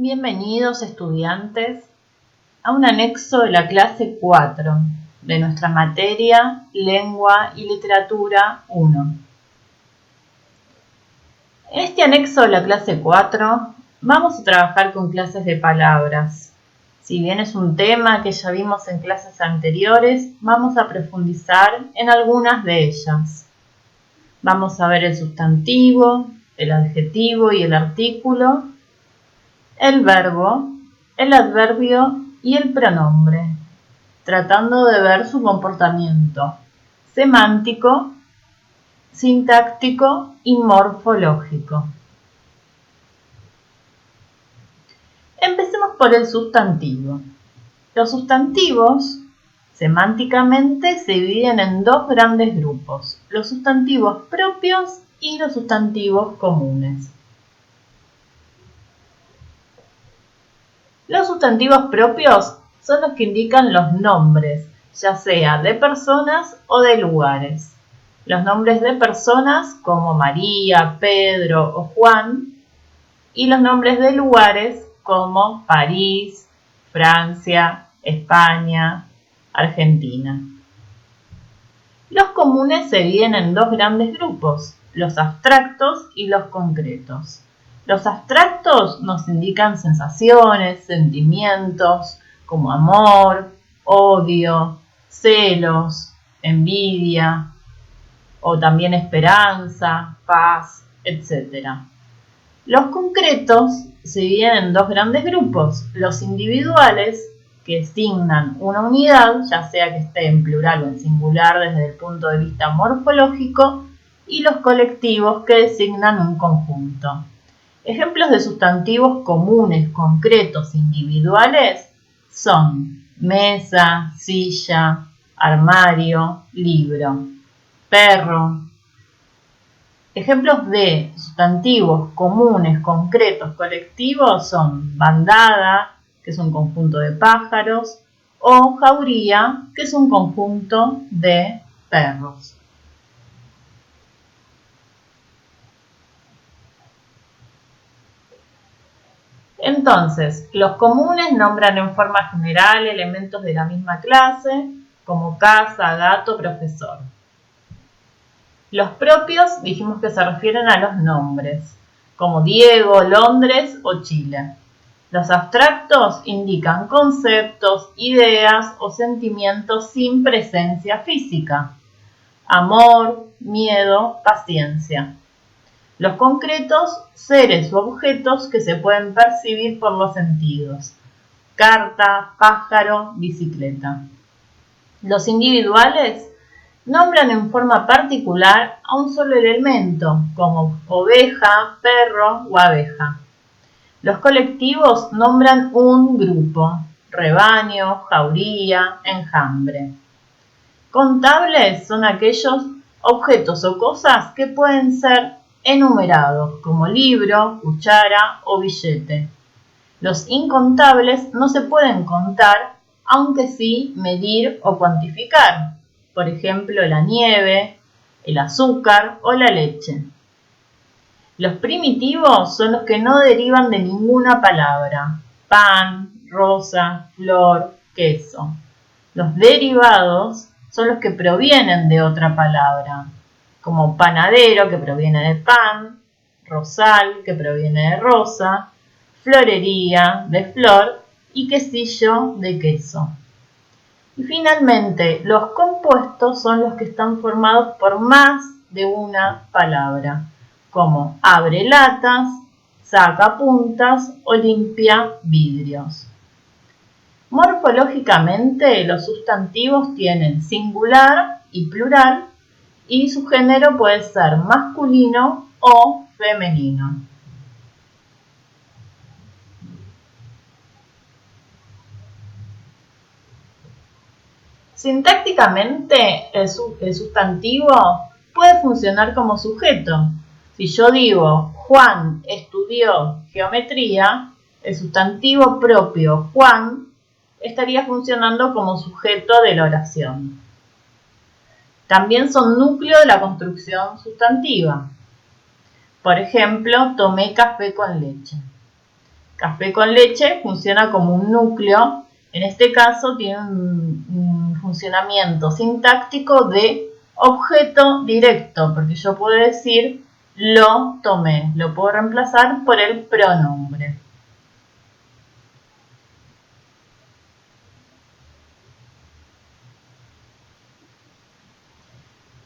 Bienvenidos estudiantes a un anexo de la clase 4 de nuestra materia Lengua y Literatura 1. En este anexo de la clase 4 vamos a trabajar con clases de palabras. Si bien es un tema que ya vimos en clases anteriores, vamos a profundizar en algunas de ellas. Vamos a ver el sustantivo, el adjetivo y el artículo, el verbo, el adverbio y el pronombre, tratando de ver su comportamiento semántico, sintáctico y morfológico. Empecemos por el sustantivo. Los sustantivos, semánticamente, se dividen en dos grandes grupos: los sustantivos propios y los sustantivos comunes. Los sustantivos propios son los que indican los nombres, ya sea de personas o de lugares. Los nombres de personas como María, Pedro o Juan, y los nombres de lugares como París, Francia, España, Argentina. Los comunes se dividen en dos grandes grupos: los abstractos y los concretos. Los abstractos nos indican sensaciones, sentimientos como amor, odio, celos, envidia, o también esperanza, paz, etc. Los concretos se dividen en dos grandes grupos: los individuales, que designan una unidad, ya sea que esté en plural o en singular desde el punto de vista morfológico, y los colectivos, que designan un conjunto. Ejemplos de sustantivos comunes, concretos, individuales son mesa, silla, armario, libro, perro. Ejemplos de sustantivos comunes, concretos, colectivos son bandada, que es un conjunto de pájaros, o jauría, que es un conjunto de perros. Entonces, los comunes nombran en forma general elementos de la misma clase, como casa, gato, profesor. Los propios dijimos que se refieren a los nombres, como Diego, Londres o Chile. Los abstractos indican conceptos, ideas o sentimientos sin presencia física: amor, miedo, paciencia. Los concretos, seres u objetos que se pueden percibir por los sentidos: carta, pájaro, bicicleta. Los individuales nombran en forma particular a un solo elemento, como oveja, perro o abeja. Los colectivos nombran un grupo: rebaño, jauría, enjambre. Contables son aquellos objetos o cosas que pueden ser enumerados, como libro, cuchara o billete. Los incontables no se pueden contar, aunque sí medir o cuantificar. Por ejemplo, la nieve, el azúcar o la leche. Los primitivos son los que no derivan de ninguna palabra: pan, rosa, flor, queso. Los derivados son los que provienen de otra palabra, como panadero, que proviene de pan, rosal, que proviene de rosa, florería, de flor, y quesillo, de queso. Y finalmente, los compuestos son los que están formados por más de una palabra, como abre latas, saca puntas o limpia vidrios. Morfológicamente, los sustantivos tienen singular y plural, y su género puede ser masculino o femenino. Sintácticamente, el sustantivo puede funcionar como sujeto. Si yo digo Juan estudió geometría, el sustantivo propio Juan estaría funcionando como sujeto de la oración. También son núcleo de la construcción sustantiva. Por ejemplo, tomé café con leche. Café con leche funciona como un núcleo. En este caso tiene un funcionamiento sintáctico de objeto directo, porque yo puedo decir lo tomé, lo puedo reemplazar por el pronombre.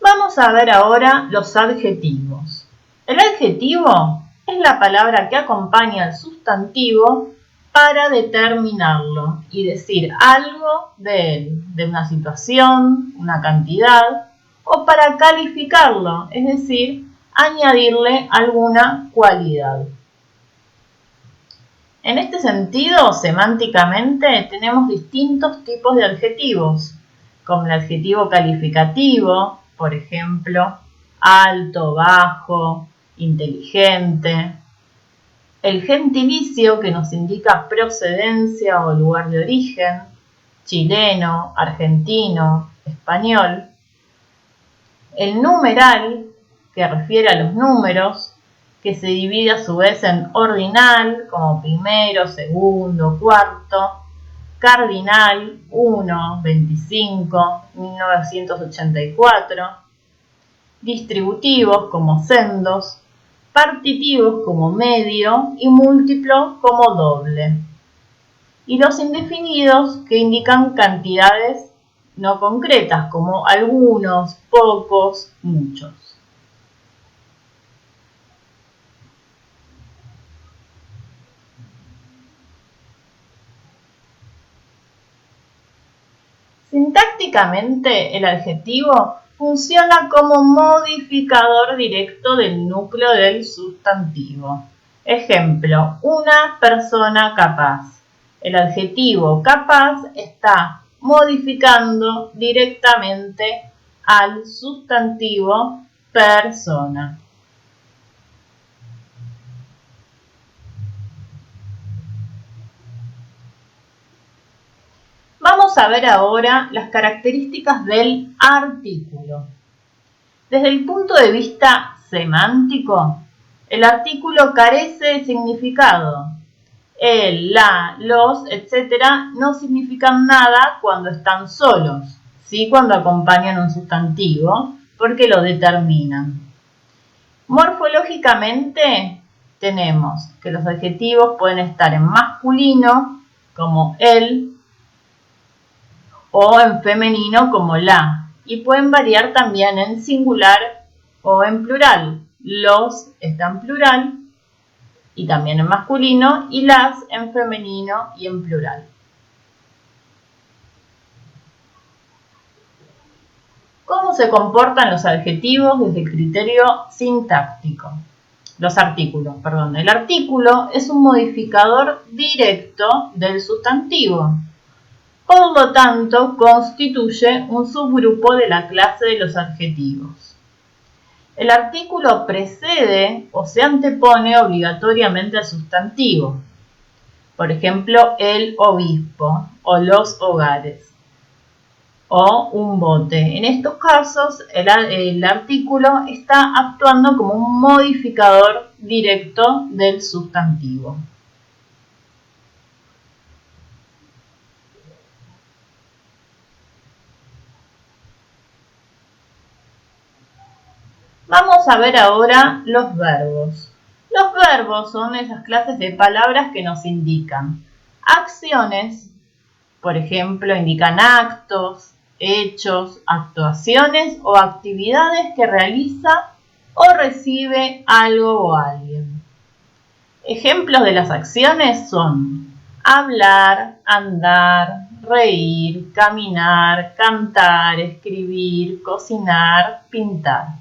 Vamos a ver ahora los adjetivos. El adjetivo es la palabra que acompaña al sustantivo para determinarlo y decir algo de él, de una situación, una cantidad, o para calificarlo, es decir, añadirle alguna cualidad. En este sentido, semánticamente, tenemos distintos tipos de adjetivos, como el adjetivo calificativo, por ejemplo, alto, bajo, inteligente. El gentilicio, que nos indica procedencia o lugar de origen, chileno, argentino, español. El numeral, que refiere a los números, que se divide a su vez en ordinal, como primero, segundo, cuarto, cardinal, 1, 25, 1984, distributivos como sendos, partitivos como medio y múltiplo como doble. Y los indefinidos, que indican cantidades no concretas como algunos, pocos, muchos. Sintácticamente, el adjetivo funciona como modificador directo del núcleo del sustantivo. Ejemplo, una persona capaz. El adjetivo capaz está modificando directamente al sustantivo persona. Vamos a ver ahora las características del artículo. Desde el punto de vista semántico, el artículo carece de significado. El, la, los, etc. no significan nada cuando están solos, sí cuando acompañan un sustantivo, porque lo determinan. Morfológicamente tenemos que los adjetivos pueden estar en masculino, como el, o en femenino como la, y pueden variar también en singular o en plural. Los está en plural y también en masculino, y las en femenino y en plural. ¿Cómo se comportan los adjetivos desde el criterio sintáctico? Los artículos, perdón. El artículo es un modificador directo del sustantivo. Por lo tanto, constituye un subgrupo de la clase de los adjetivos. El artículo precede o se antepone obligatoriamente al sustantivo. Por ejemplo, el obispo o los hogares o un bote. En estos casos, el artículo está actuando como un modificador directo del sustantivo. Vamos a ver ahora los verbos. Los verbos son esas clases de palabras que nos indican acciones, por ejemplo, indican actos, hechos, actuaciones o actividades que realiza o recibe algo o alguien. Ejemplos de las acciones son hablar, andar, reír, caminar, cantar, escribir, cocinar, pintar.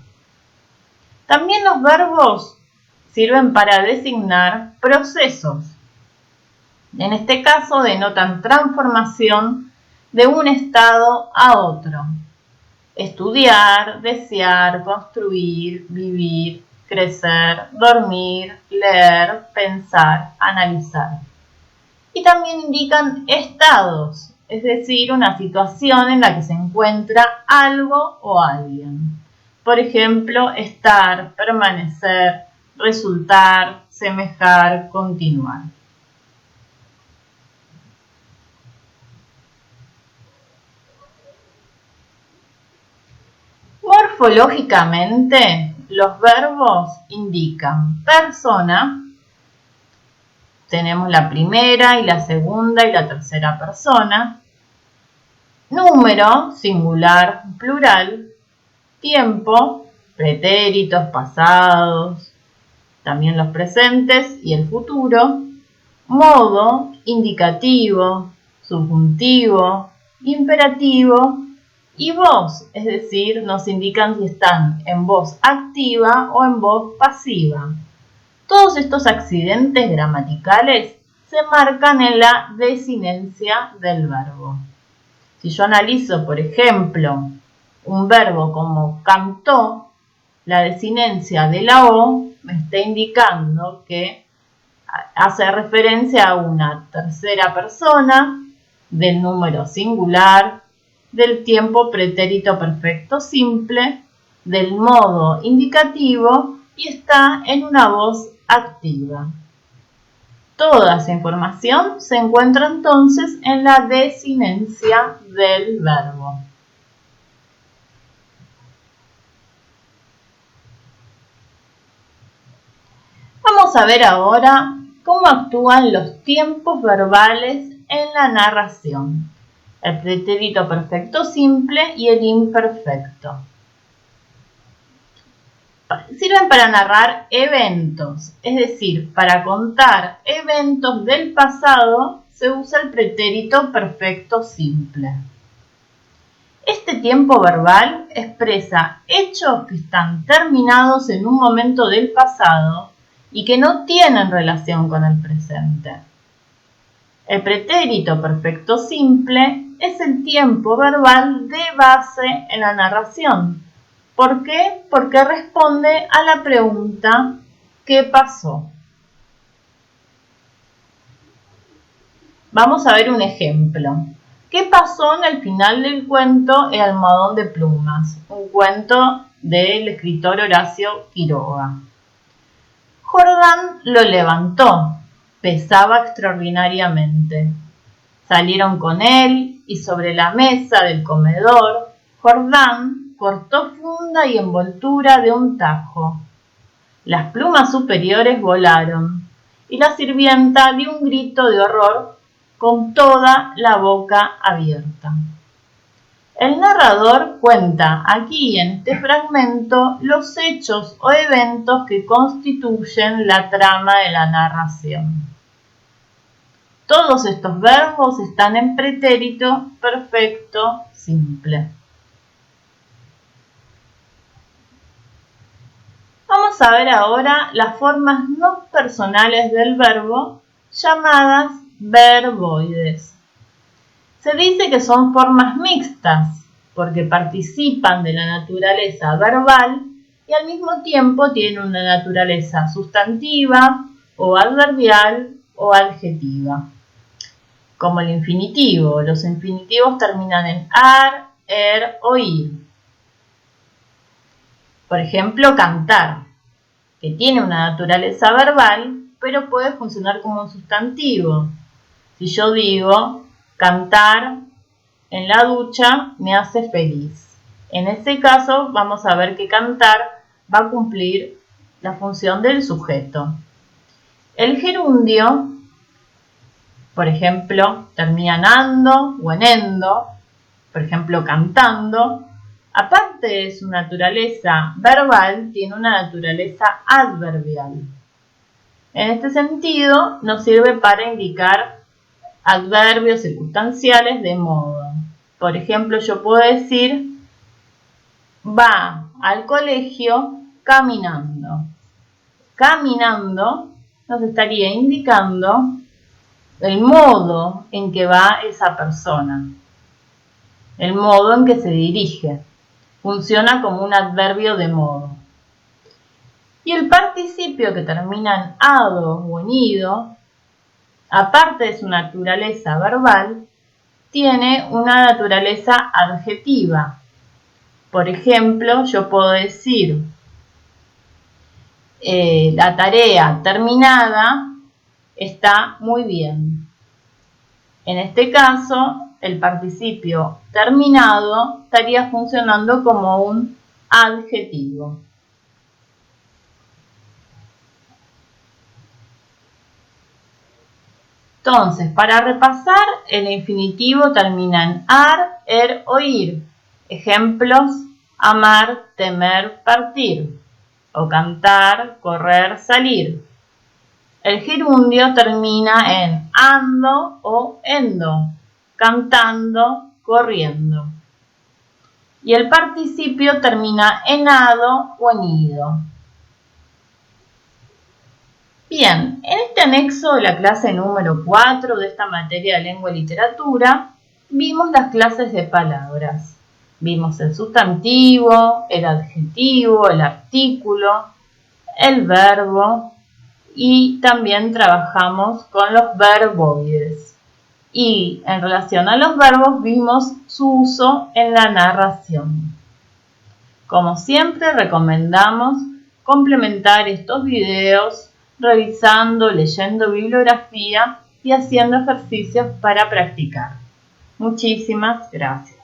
También los verbos sirven para designar procesos. En este caso denotan transformación de un estado a otro. Estudiar, desear, construir, vivir, crecer, dormir, leer, pensar, analizar. Y también indican estados, es decir, una situación en la que se encuentra algo o alguien. Por ejemplo, estar, permanecer, resultar, semejar, continuar. Morfológicamente, los verbos indican persona. Tenemos la primera y la segunda y la tercera persona. Número, singular, plural. Tiempo, pretéritos, pasados, también los presentes y el futuro. Modo, indicativo, subjuntivo, imperativo y voz, es decir, nos indican si están en voz activa o en voz pasiva. Todos estos accidentes gramaticales se marcan en la desinencia del verbo. Si yo analizo, por ejemplo, un verbo como cantó, la desinencia de la O me está indicando que hace referencia a una tercera persona, del número singular, del tiempo pretérito perfecto simple, del modo indicativo y está en una voz activa. Toda esa información se encuentra entonces en la desinencia del verbo. Vamos a ver ahora cómo actúan los tiempos verbales en la narración. El pretérito perfecto simple y el imperfecto. Sirven para narrar eventos, es decir, para contar eventos del pasado se usa el pretérito perfecto simple. Este tiempo verbal expresa hechos que están terminados en un momento del pasado y que no tienen relación con el presente. El pretérito perfecto simple es el tiempo verbal de base en la narración. ¿Por qué? Porque responde a la pregunta ¿qué pasó? Vamos a ver un ejemplo. ¿Qué pasó en el final del cuento El almohadón de plumas? Un cuento del escritor Horacio Quiroga. Jordán lo levantó, pesaba extraordinariamente. Salieron con él y sobre la mesa del comedor, Jordán cortó funda y envoltura de un tajo. Las plumas superiores volaron y la sirvienta dio un grito de horror con toda la boca abierta. El narrador cuenta aquí en este fragmento los hechos o eventos que constituyen la trama de la narración. Todos estos verbos están en pretérito perfecto simple. Vamos a ver ahora las formas no personales del verbo llamadas verboides. Se dice que son formas mixtas porque participan de la naturaleza verbal y al mismo tiempo tienen una naturaleza sustantiva o adverbial o adjetiva. Como el infinitivo, los infinitivos terminan en ar, er o ir. Por ejemplo, cantar, que tiene una naturaleza verbal, pero puede funcionar como un sustantivo. Si yo digo, cantar en la ducha me hace feliz. En ese caso, vamos a ver que cantar va a cumplir la función del sujeto. El gerundio, por ejemplo, termina en ando o en endo, por ejemplo, cantando. Aparte de su naturaleza verbal, tiene una naturaleza adverbial. En este sentido, nos sirve para indicar adverbios circunstanciales de modo. Por ejemplo, yo puedo decir, va al colegio caminando. Caminando nos estaría indicando el modo en que va esa persona, el modo en que se dirige. Funciona como un adverbio de modo. Y el participio que termina en ado o en ido, aparte de su naturaleza verbal, tiene una naturaleza adjetiva. Por ejemplo, yo puedo decir, la tarea terminada está muy bien. En este caso, el participio terminado estaría funcionando como un adjetivo. Entonces, para repasar, el infinitivo termina en ar, er o ir. Ejemplos: amar, temer, partir. O cantar, correr, salir. El gerundio termina en ando o endo. Cantando, corriendo. Y el participio termina en ado o en ido. Bien, en este anexo de la clase número 4 de esta materia de lengua y literatura, vimos las clases de palabras. Vimos el sustantivo, el adjetivo, el artículo, el verbo y también trabajamos con los verboides. Y en relación a los verbos vimos su uso en la narración. Como siempre, recomendamos complementar estos videos revisando, leyendo bibliografía y haciendo ejercicios para practicar. Muchísimas gracias.